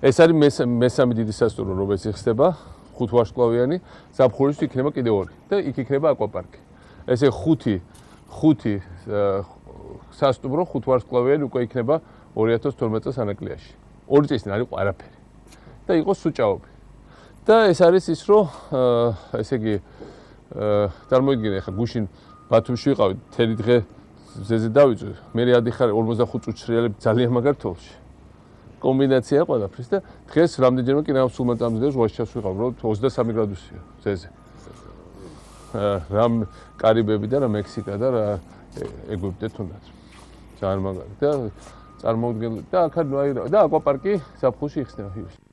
ეს არის მესამე დიდი სასტუმრო, რომელიც იხსნება, 5 ვარსკვლავიანი, ზაფხულში იქნება კიდევ 2 და იქ იქნება აკვაპარკი. ესე 5 სასტუმრო 5 ვარსკვლავიანი უკვე იქნება 2012 წელს ანაკლიაში. 2 წლის წინ არ იყო არაფერი. და იყო სუჭაობი. და ეს არის ის, რომ ესე იგი წარმოიდგინე, ხა გუშინ ბათუმში ვიყავით, მთელი დღე ზეზე დავიწვი, მე ადიხარ 45 წუთს რეალები ძალიან მაგარ თოლში. კომბინაცია ყველაფრის და დღეს რამდენჯერმე კი სულ მაწამდე ზღვაში ჩასვიყავ, უბრალოდ 23 გრადუსია ზეზე. რამ კარიბები და რა მექსიკა და რა ეგვიპტე თუნდაც. ძალიან მაგარი და წარმოუდგენელი და აქ და აკვაპარკი ზაფხულში იხსნება.